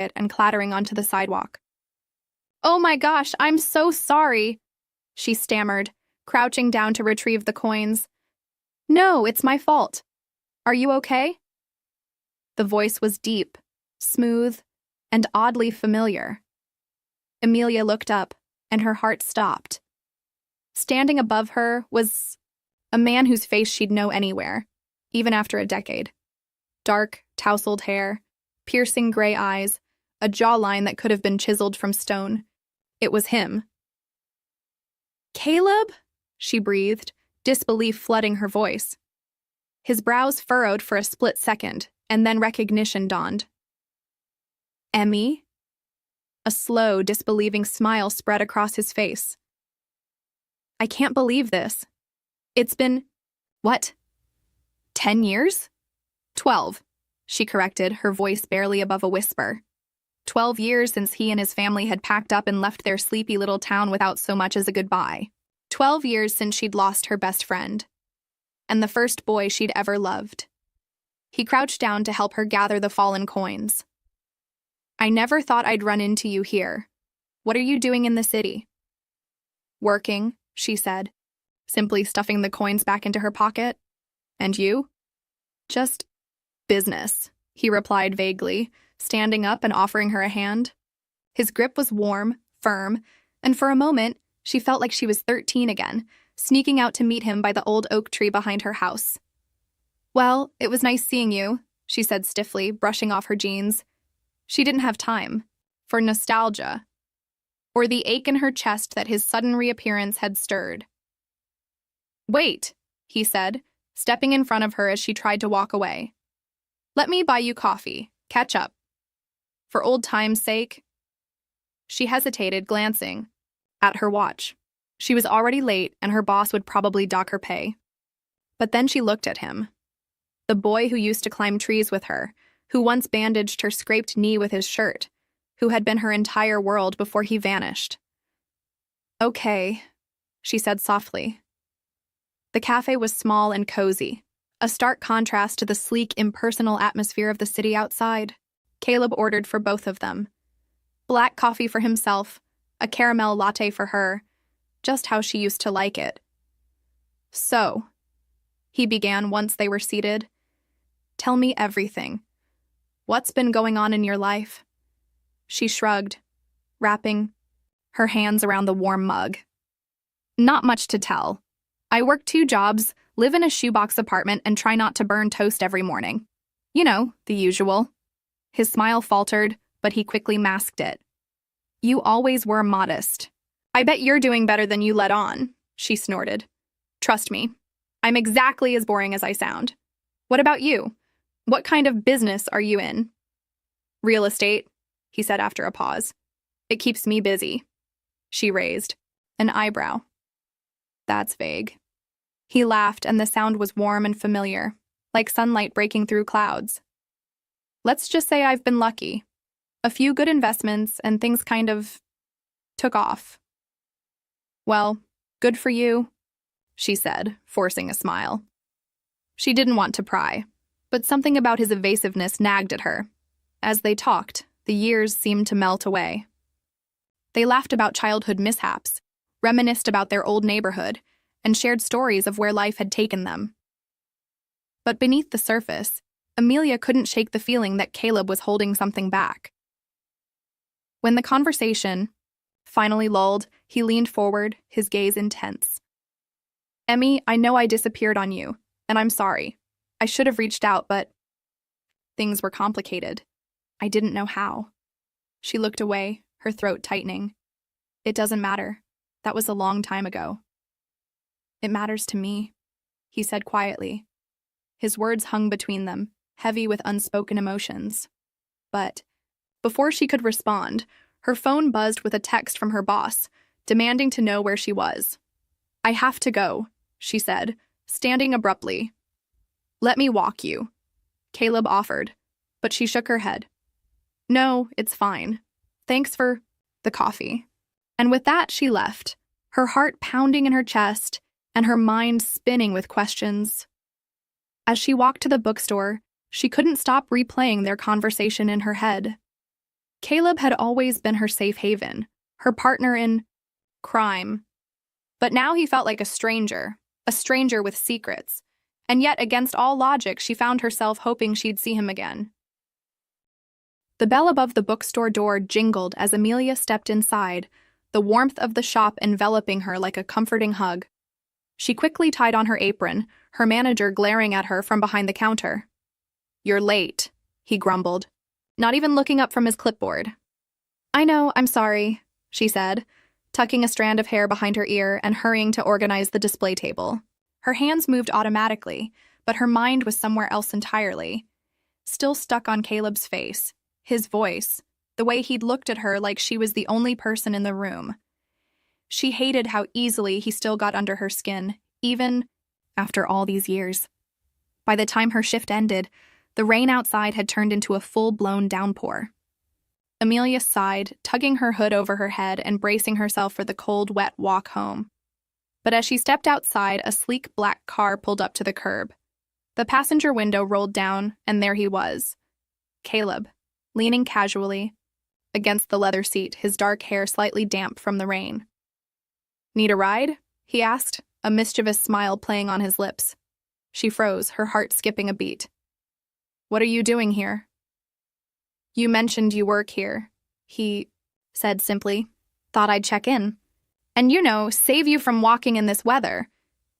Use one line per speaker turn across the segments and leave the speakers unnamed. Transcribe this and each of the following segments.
and clattering onto the sidewalk. "Oh my gosh, I'm so sorry," she stammered, crouching down to retrieve the coins. "No, it's my fault. Are you okay?" The voice was deep, smooth, and oddly familiar. Amelia looked up, and her heart stopped. Standing above her was a man whose face she'd know anywhere, even after a decade. Dark, tousled hair, piercing gray eyes, a jawline that could have been chiseled from stone. It was him. "Caleb?" she breathed, disbelief flooding her voice. His brows furrowed for a split second, and then recognition dawned. "Emmy?" A slow, disbelieving smile spread across his face. "I can't believe this. It's been, what, 10 years? 12, she corrected, her voice barely above a whisper. 12 years since he and his family had packed up and left their sleepy little town without so much as a goodbye. 12 years since she'd lost her best friend. And the first boy she'd ever loved. He crouched down to help her gather the fallen coins. "I never thought I'd run into you here. What are you doing in the city?" "Working," she said, simply stuffing the coins back into her pocket. "And you?" "Just business," he replied vaguely, standing up and offering her a hand. His grip was warm, firm, and for a moment, she felt like she was 13 again, sneaking out to meet him by the old oak tree behind her house. "Well, it was nice seeing you," she said stiffly, brushing off her jeans. She didn't have time for nostalgia or the ache in her chest that his sudden reappearance had stirred. "Wait," he said, stepping in front of her as she tried to walk away. "Let me buy you coffee. Catch up. For old time's sake." She hesitated, glancing at her watch. She was already late, and her boss would probably dock her pay. But then she looked at him. The boy who used to climb trees with her, who once bandaged her scraped knee with his shirt, who had been her entire world before he vanished. "Okay," she said softly. The cafe was small and cozy, a stark contrast to the sleek, impersonal atmosphere of the city outside. Caleb ordered for both of them. Black coffee for himself, a caramel latte for her, just how she used to like it. "So," he began once they were seated, "tell me everything. What's been going on in your life?" She shrugged, wrapping her hands around the warm mug. "Not much to tell. I work 2 jobs, live in a shoebox apartment, and try not to burn toast every morning. You know, the usual." His smile faltered, but he quickly masked it. "You always were modest. I bet you're doing better than you let on," she snorted. "Trust me, I'm exactly as boring as I sound. What about you? What kind of business are you in?" "Real estate," he said after a pause. "It keeps me busy." She raised an eyebrow. "That's vague." He laughed, and the sound was warm and familiar, like sunlight breaking through clouds. "Let's just say I've been lucky. A few good investments, and things kind of took off." "Well, good for you," she said, forcing a smile. She didn't want to pry, but something about his evasiveness nagged at her. As they talked, the years seemed to melt away. They laughed about childhood mishaps, reminisced about their old neighborhood, and shared stories of where life had taken them. But beneath the surface, Amelia couldn't shake the feeling that Caleb was holding something back. When the conversation finally lulled, he leaned forward, his gaze intense. "Emmy, I know I disappeared on you, and I'm sorry. I should have reached out, but things were complicated. I didn't know how." She looked away, her throat tightening. "It doesn't matter. That was a long time ago." "It matters to me," he said quietly. His words hung between them, heavy with unspoken emotions. But before she could respond, her phone buzzed with a text from her boss, demanding to know where she was. "I have to go," she said, standing abruptly. "Let me walk you," Caleb offered, but she shook her head. "No, it's fine. Thanks for the coffee." And with that, she left, her heart pounding in her chest and her mind spinning with questions. As she walked to the bookstore, she couldn't stop replaying their conversation in her head. Caleb had always been her safe haven, her partner in crime. But now he felt like a stranger with secrets. And yet, against all logic, she found herself hoping she'd see him again. The bell above the bookstore door jingled as Amelia stepped inside, the warmth of the shop enveloping her like a comforting hug. She quickly tied on her apron, her manager glaring at her from behind the counter. "You're late," he grumbled, not even looking up from his clipboard. "I know, I'm sorry," she said, tucking a strand of hair behind her ear and hurrying to organize the display table. Her hands moved automatically, but her mind was somewhere else entirely. Still stuck on Caleb's face, his voice, the way he'd looked at her like she was the only person in the room. She hated how easily he still got under her skin, even after all these years. By the time her shift ended, the rain outside had turned into a full-blown downpour. Amelia sighed, tugging her hood over her head and bracing herself for the cold, wet walk home. But as she stepped outside, a sleek black car pulled up to the curb. The passenger window rolled down, and there he was. Caleb, leaning casually against the leather seat, his dark hair slightly damp from the rain. "Need a ride?" he asked, a mischievous smile playing on his lips. She froze, her heart skipping a beat. "What are you doing here?" "You mentioned you work here," he said simply. "Thought I'd check in. And save you from walking in this weather."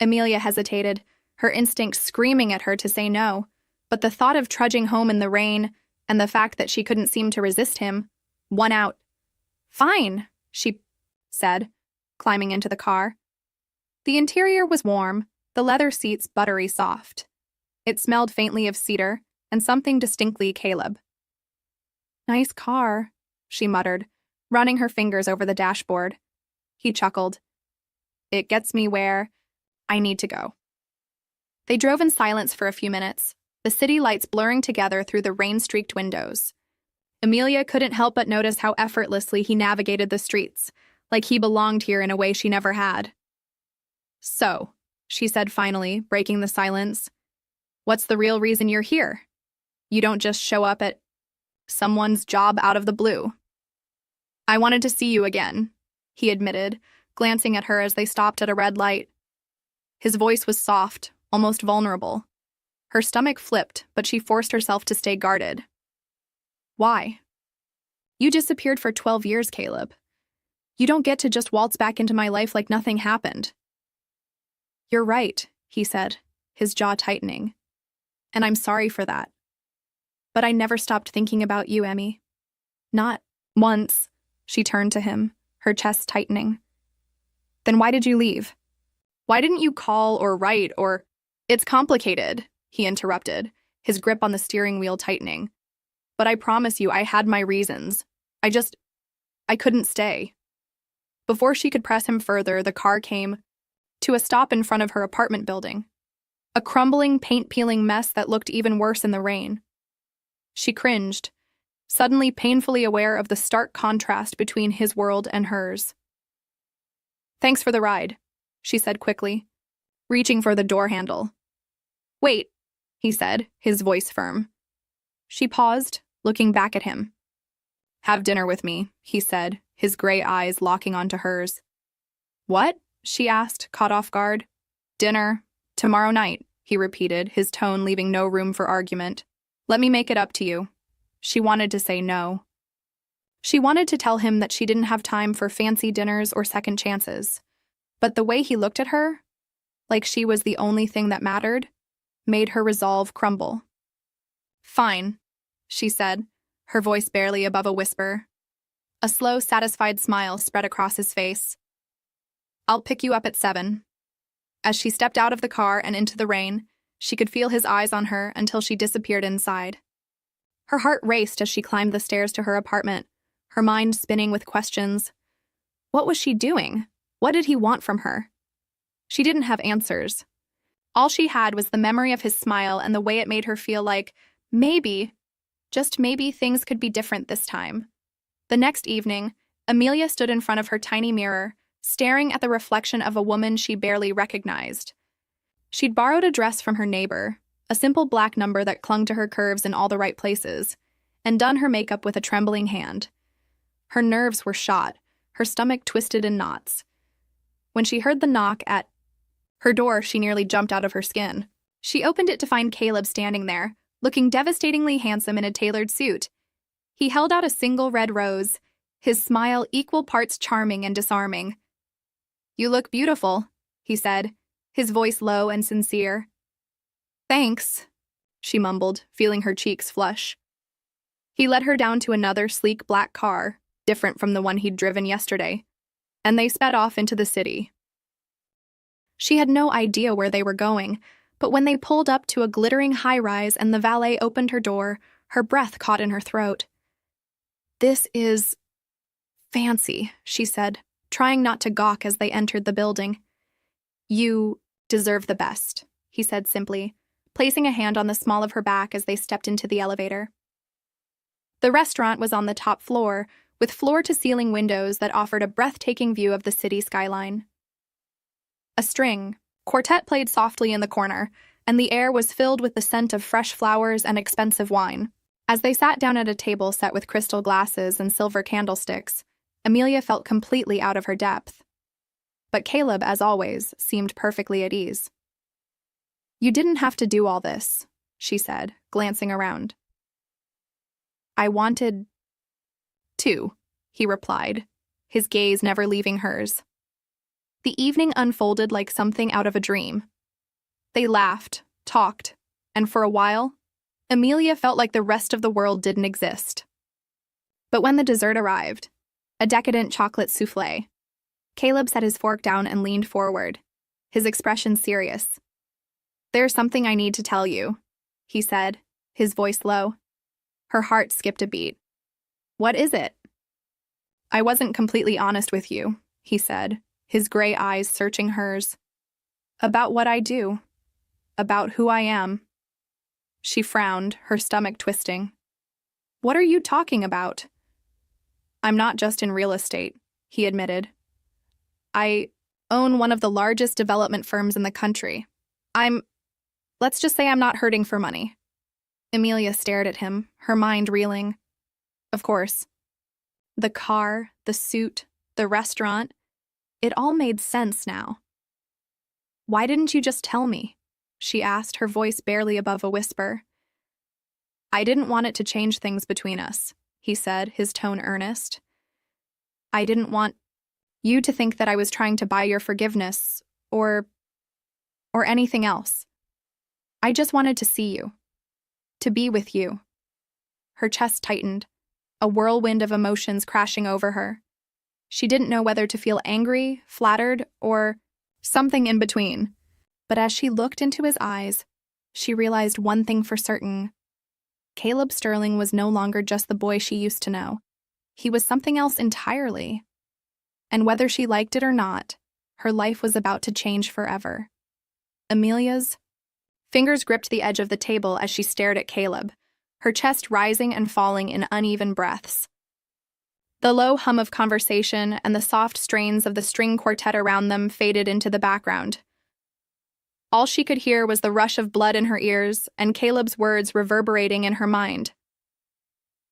Amelia hesitated, her instincts screaming at her to say no, but the thought of trudging home in the rain and the fact that she couldn't seem to resist him won out. "Fine," she said, climbing into the car. The interior was warm, the leather seats buttery soft. It smelled faintly of cedar and something distinctly Caleb. "Nice car," she muttered, running her fingers over the dashboard. He chuckled. "It gets me where I need to go." They drove in silence for a few minutes, the city lights blurring together through the rain-streaked windows. Amelia couldn't help but notice how effortlessly he navigated the streets, like he belonged here in a way she never had. "So," she said finally, breaking the silence, "what's the real reason you're here? You don't just show up at someone's job out of the blue." "I wanted to see you again," he admitted, glancing at her as they stopped at a red light. His voice was soft, almost vulnerable. Her stomach flipped, but she forced herself to stay guarded. "Why?" "You disappeared for 12 years, Caleb. You don't get to just waltz back into my life like nothing happened." "You're right," he said, his jaw tightening. "And I'm sorry for that. But I never stopped thinking about you, Emmy. Not once." She turned to him, her chest tightening. "Then why did you leave? Why didn't you call or write or—" "It's complicated," he interrupted, his grip on the steering wheel tightening. "But I promise you I had my reasons. I couldn't stay." Before she could press him further, the car came to a stop in front of her apartment building, a crumbling, paint-peeling mess that looked even worse in the rain. She cringed, suddenly painfully aware of the stark contrast between his world and hers. "Thanks for the ride," she said quickly, reaching for the door handle. "Wait," he said, his voice firm. She paused, looking back at him. "Have dinner with me," he said, his gray eyes locking onto hers. "What?" she asked, caught off guard. "Dinner. Tomorrow night," he repeated, his tone leaving no room for argument. "Let me make it up to you." She wanted to say no. She wanted to tell him that she didn't have time for fancy dinners or second chances. But the way he looked at her, like she was the only thing that mattered, made her resolve crumble. "Fine," she said, her voice barely above a whisper. A slow, satisfied smile spread across his face. "I'll pick you up at 7. As she stepped out of the car and into the rain, she could feel his eyes on her until she disappeared inside. Her heart raced as she climbed the stairs to her apartment, her mind spinning with questions. What was she doing? What did he want from her? She didn't have answers. All she had was the memory of his smile and the way it made her feel like maybe, just maybe, things could be different this time. The next evening, Amelia stood in front of her tiny mirror, staring at the reflection of a woman she barely recognized. She'd borrowed a dress from her neighbor, a simple black number that clung to her curves in all the right places, and done her makeup with a trembling hand. Her nerves were shot, her stomach twisted in knots. When she heard the knock at her door, she nearly jumped out of her skin. She opened it to find Caleb standing there, looking devastatingly handsome in a tailored suit. He held out a single red rose, his smile equal parts charming and disarming. "You look beautiful," he said, his voice low and sincere. "Thanks," she mumbled, feeling her cheeks flush. He led her down to another sleek black car, different from the one he'd driven yesterday, and they sped off into the city. She had no idea where they were going, but when they pulled up to a glittering high-rise and the valet opened her door, her breath caught in her throat. "This is fancy," she said, trying not to gawk as they entered the building. "You deserve the best," he said simply, placing a hand on the small of her back as they stepped into the elevator. The restaurant was on the top floor, with floor-to-ceiling windows that offered a breathtaking view of the city skyline. A string quartet played softly in the corner, and the air was filled with the scent of fresh flowers and expensive wine. As they sat down at a table set with crystal glasses and silver candlesticks, Amelia felt completely out of her depth. But Caleb, as always, seemed perfectly at ease. "You didn't have to do all this," she said, glancing around. "I wanted to," he replied, his gaze never leaving hers. The evening unfolded like something out of a dream. They laughed, talked, and for a while, Amelia felt like the rest of the world didn't exist. But when the dessert arrived, a decadent chocolate souffle, Caleb set his fork down and leaned forward, his expression serious. "There's something I need to tell you," he said, his voice low. Her heart skipped a beat. "What is it?" "I wasn't completely honest with you," he said, his gray eyes searching hers. "About what I do. About who I am." She frowned, her stomach twisting. "What are you talking about?" "I'm not just in real estate," he admitted. "I own one of the largest development firms in the country. Let's just say I'm not hurting for money." Amelia stared at him, her mind reeling. Of course. The car, the suit, the restaurant, it all made sense now. "Why didn't you just tell me?" she asked, her voice barely above a whisper. "I didn't want it to change things between us," he said, his tone earnest. "I didn't want you to think that I was trying to buy your forgiveness, or anything else. I just wanted to see you. To be with you." Her chest tightened, a whirlwind of emotions crashing over her. She didn't know whether to feel angry, flattered, or something in between. But as she looked into his eyes, she realized one thing for certain. Caleb Sterling was no longer just the boy she used to know. He was something else entirely. And whether she liked it or not, her life was about to change forever. Amelia's fingers gripped the edge of the table as she stared at Caleb, her chest rising and falling in uneven breaths. The low hum of conversation and the soft strains of the string quartet around them faded into the background. All she could hear was the rush of blood in her ears and Caleb's words reverberating in her mind.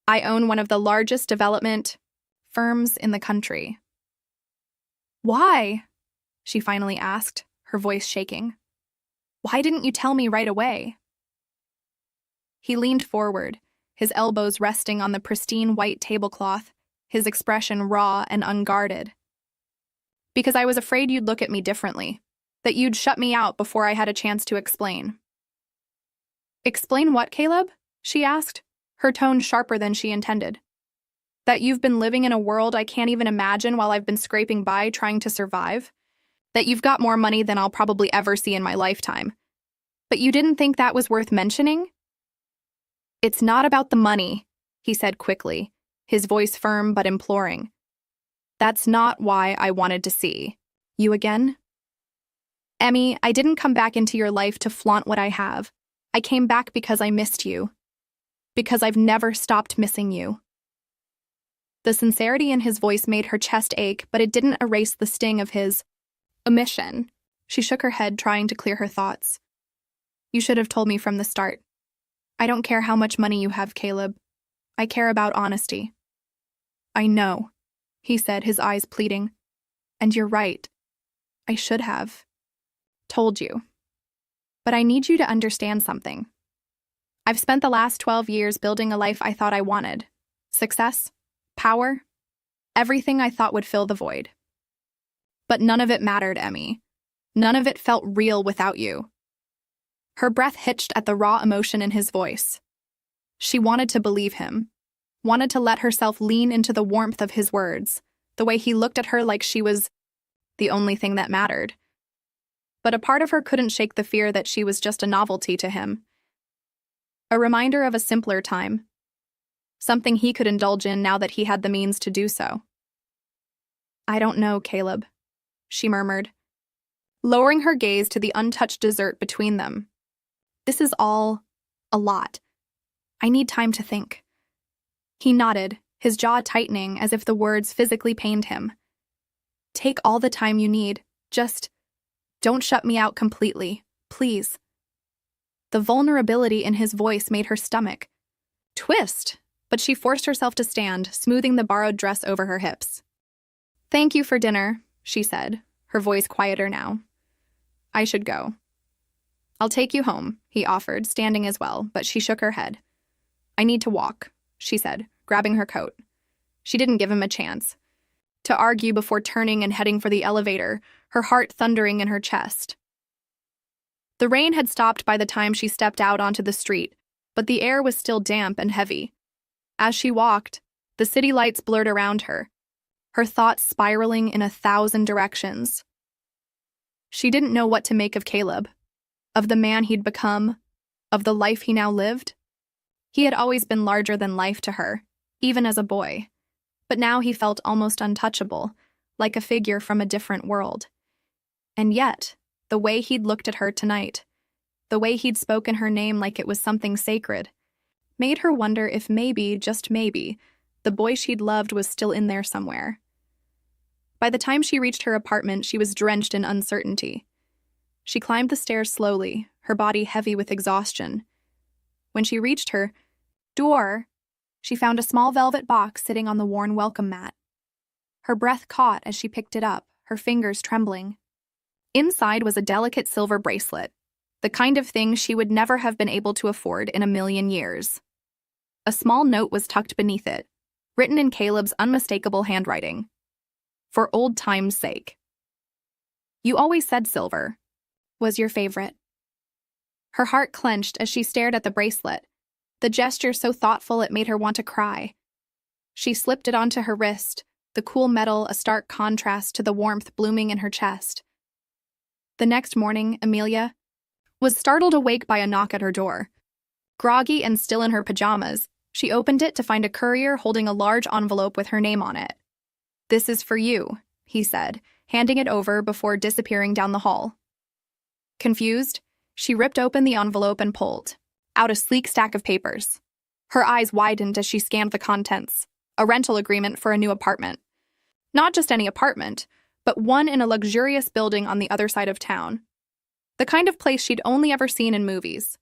"I own one of the largest development firms in the country." "Why?" she finally asked, her voice shaking. "Why didn't you tell me right away?" He leaned forward, his elbows resting on the pristine white tablecloth, his expression raw and unguarded. "Because I was afraid you'd look at me differently, that you'd shut me out before I had a chance to explain." "Explain what, Caleb?" she asked, her tone sharper than she intended. "That you've been living in a world I can't even imagine while I've been scraping by trying to survive? That you've got more money than I'll probably ever see in my lifetime? But you didn't think that was worth mentioning?" "It's not about the money," he said quickly, his voice firm but imploring. "That's not why I wanted to see you again. Emmy, I didn't come back into your life to flaunt what I have. I came back because I missed you. Because I've never stopped missing you." The sincerity in his voice made her chest ache, but it didn't erase the sting of his omission. She shook her head, trying to clear her thoughts. "You should have told me from the start. I don't care how much money you have, Caleb. I care about honesty. I know, he said, his eyes pleading. And you're right. I should have told you. But I need you to understand something. I've spent the last 12 years building a life I thought I wanted. Success, power, everything I thought would fill the void. But none of it mattered, Emmy. None of it felt real without you. Her breath hitched at the raw emotion in his voice. She wanted to believe him, wanted to let herself lean into the warmth of his words, the way he looked at her like she was the only thing that mattered. But a part of her couldn't shake the fear that she was just a novelty to him. A reminder of a simpler time. Something he could indulge in now that he had the means to do so. I don't know, Caleb, she murmured, lowering her gaze to the untouched dessert between them. This is all a lot. I need time to think. He nodded, his jaw tightening as if the words physically pained him. Take all the time you need. Just don't shut me out completely, please. The vulnerability in his voice made her stomach twist, but she forced herself to stand, smoothing the borrowed dress over her hips. Thank you for dinner, she said, her voice quieter now. I should go. I'll take you home, he offered, standing as well, but she shook her head. I need to walk, she said, grabbing her coat. She didn't give him a chance to argue before turning and heading for the elevator, her heart thundering in her chest. The rain had stopped by the time she stepped out onto the street, but the air was still damp and heavy. As she walked, the city lights blurred around her, her thoughts spiraling in 1,000 directions. She didn't know what to make of Caleb, of the man he'd become, of the life he now lived. He had always been larger than life to her, even as a boy, but now he felt almost untouchable, like a figure from a different world. And yet, the way he'd looked at her tonight, the way he'd spoken her name like it was something sacred, made her wonder if maybe, just maybe, the boy she'd loved was still in there somewhere. By the time she reached her apartment, she was drenched in uncertainty. She climbed the stairs slowly, her body heavy with exhaustion. When she reached her door, she found a small velvet box sitting on the worn welcome mat. Her breath caught as she picked it up, her fingers trembling. Inside was a delicate silver bracelet, the kind of thing she would never have been able to afford in a million years. A small note was tucked beneath it, written in Caleb's unmistakable handwriting. For old time's sake. You always said silver was your favorite. Her heart clenched as she stared at the bracelet, the gesture so thoughtful it made her want to cry. She slipped it onto her wrist, the cool metal a stark contrast to the warmth blooming in her chest. The next morning, Amelia was startled awake by a knock at her door. Groggy and still in her pajamas, she opened it to find a courier holding a large envelope with her name on it. This is for you, he said, handing it over before disappearing down the hall. Confused, she ripped open the envelope and pulled out a sleek stack of papers. Her eyes widened as she scanned the contents, a rental agreement for a new apartment. Not just any apartment, but one in a luxurious building on the other side of town. The kind of place she'd only ever seen in movies.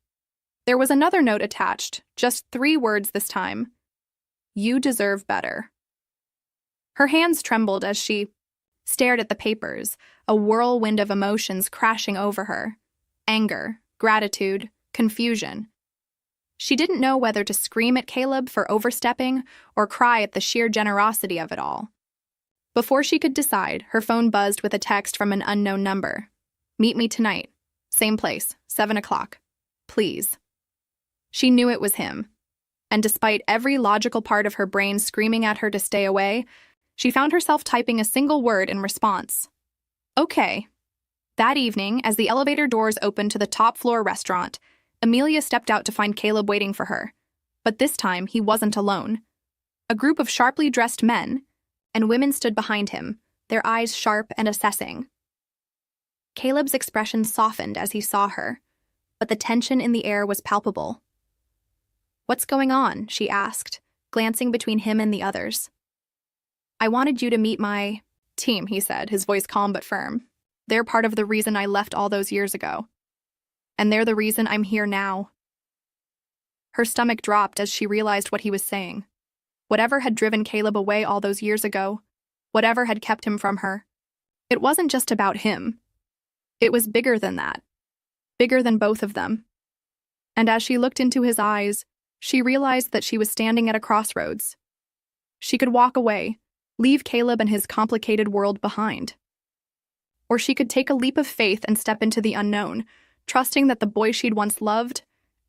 There was another note attached, just 3 words this time. You deserve better. Her hands trembled as she stared at the papers, a whirlwind of emotions crashing over her. Anger, gratitude, confusion. She didn't know whether to scream at Caleb for overstepping or cry at the sheer generosity of it all. Before she could decide, her phone buzzed with a text from an unknown number. Meet me tonight. Same place, 7 o'clock. Please. She knew it was him. And despite every logical part of her brain screaming at her to stay away, she found herself typing a single word in response. Okay. That evening, as the elevator doors opened to the top-floor restaurant, Amelia stepped out to find Caleb waiting for her. But this time, he wasn't alone. A group of sharply dressed men and women stood behind him, their eyes sharp and assessing. Caleb's expression softened as he saw her, but the tension in the air was palpable. What's going on? She asked, glancing between him and the others. I wanted you to meet my team, he said, his voice calm but firm. They're part of the reason I left all those years ago. And they're the reason I'm here now. Her stomach dropped as she realized what he was saying. Whatever had driven Caleb away all those years ago, whatever had kept him from her, it wasn't just about him. It was bigger than that, bigger than both of them. And as she looked into his eyes, she realized that she was standing at a crossroads. She could walk away, leave Caleb and his complicated world behind. Or she could take a leap of faith and step into the unknown, trusting that the boy she'd once loved,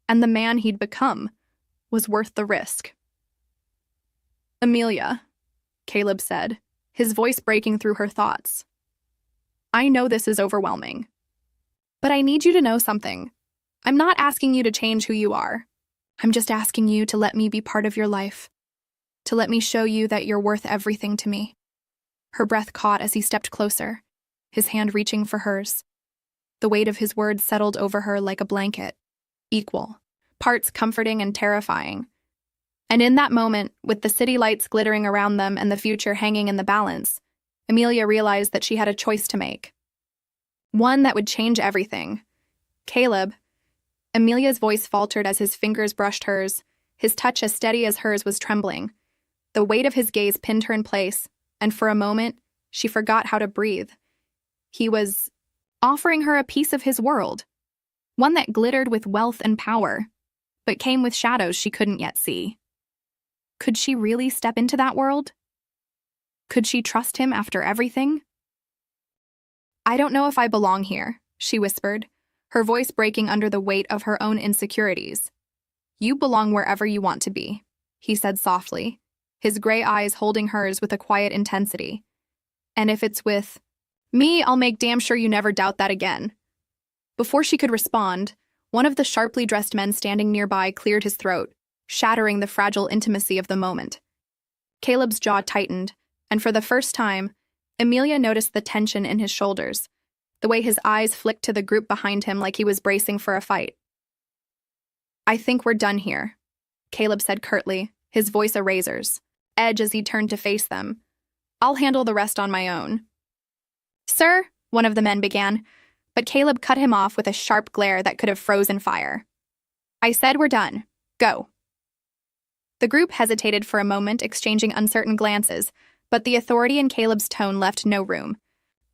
and the man he'd become, was worth the risk. "Amelia," Caleb said, his voice breaking through her thoughts. "I know this is overwhelming. But I need you to know something. I'm not asking you to change who you are. I'm just asking you to let me be part of your life. To let me show you that you're worth everything to me." Her breath caught as he stepped closer, his hand reaching for hers. The weight of his words settled over her like a blanket, equal, parts comforting and terrifying. And in that moment, with the city lights glittering around them and the future hanging in the balance, Amelia realized that she had a choice to make. One that would change everything. "Caleb," Amelia's voice faltered as his fingers brushed hers, his touch as steady as hers was trembling. The weight of his gaze pinned her in place, and for a moment, she forgot how to breathe. He was offering her a piece of his world, one that glittered with wealth and power, but came with shadows she couldn't yet see. Could she really step into that world? Could she trust him after everything? "I don't know if I belong here," she whispered, her voice breaking under the weight of her own insecurities. "You belong wherever you want to be," he said softly, his gray eyes holding hers with a quiet intensity. "And if it's with me, I'll make damn sure you never doubt that again." Before she could respond, one of the sharply dressed men standing nearby cleared his throat, shattering the fragile intimacy of the moment. Caleb's jaw tightened, and for the first time, Amelia noticed the tension in his shoulders, the way his eyes flicked to the group behind him like he was bracing for a fight. "I think we're done here," Caleb said curtly, his voice a razor's edge as he turned to face them. "I'll handle the rest on my own." "Sir," one of the men began, but Caleb cut him off with a sharp glare that could have frozen fire. "I said we're done. Go." The group hesitated for a moment, exchanging uncertain glances, but the authority in Caleb's tone left no room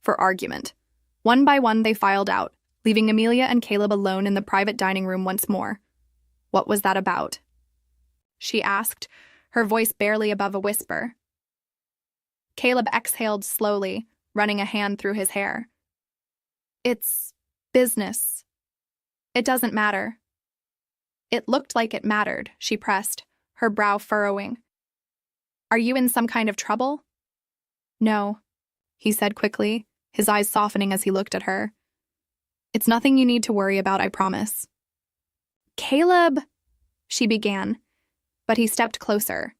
for argument. One by one, they filed out, leaving Amelia and Caleb alone in the private dining room once more. "What was that about?" she asked, her voice barely above a whisper. Caleb exhaled slowly, running a hand through his hair. "It's business. It doesn't matter." It looked like it mattered, she pressed, her brow furrowing. "Are you in some kind of trouble?" "No," he said quickly, his eyes softening as he looked at her. "It's nothing you need to worry about, I promise." "Caleb," she began, but he stepped closer,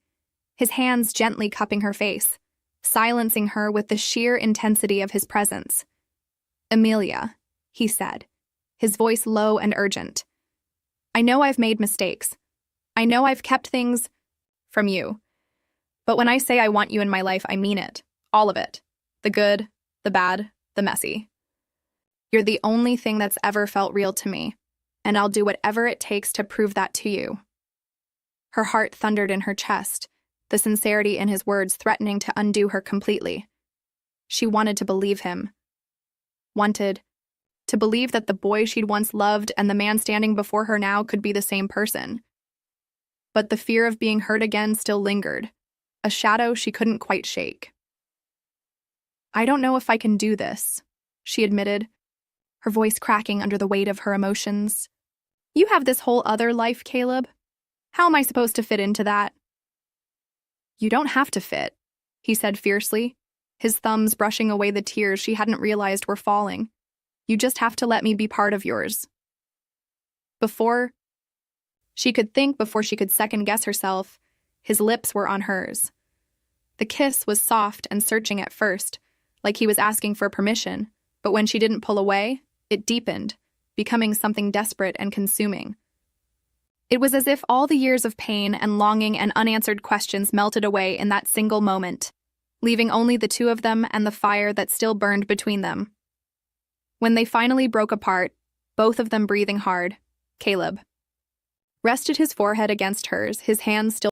his hands gently cupping her face, silencing her with the sheer intensity of his presence. "Amelia," he said, his voice low and urgent. "I know I've made mistakes. I know I've kept things from you. But when I say I want you in my life, I mean it. All of it. The good, the bad, the messy. You're the only thing that's ever felt real to me, and I'll do whatever it takes to prove that to you." Her heart thundered in her chest, the sincerity in his words threatening to undo her completely. She wanted to believe him. Wanted to believe that the boy she'd once loved and the man standing before her now could be the same person. But the fear of being hurt again still lingered, a shadow she couldn't quite shake. "I don't know if I can do this," she admitted, her voice cracking under the weight of her emotions. "You have this whole other life, Caleb. How am I supposed to fit into that?" "You don't have to fit," he said fiercely, his thumbs brushing away the tears she hadn't realized were falling. "You just have to let me be part of yours." Before she could second-guess herself, his lips were on hers. The kiss was soft and searching at first, like he was asking for permission, but when she didn't pull away, it deepened, becoming something desperate and consuming. It was as if all the years of pain and longing and unanswered questions melted away in that single moment, leaving only the two of them and the fire that still burned between them. When they finally broke apart, both of them breathing hard, Caleb rested his forehead against hers, his hands still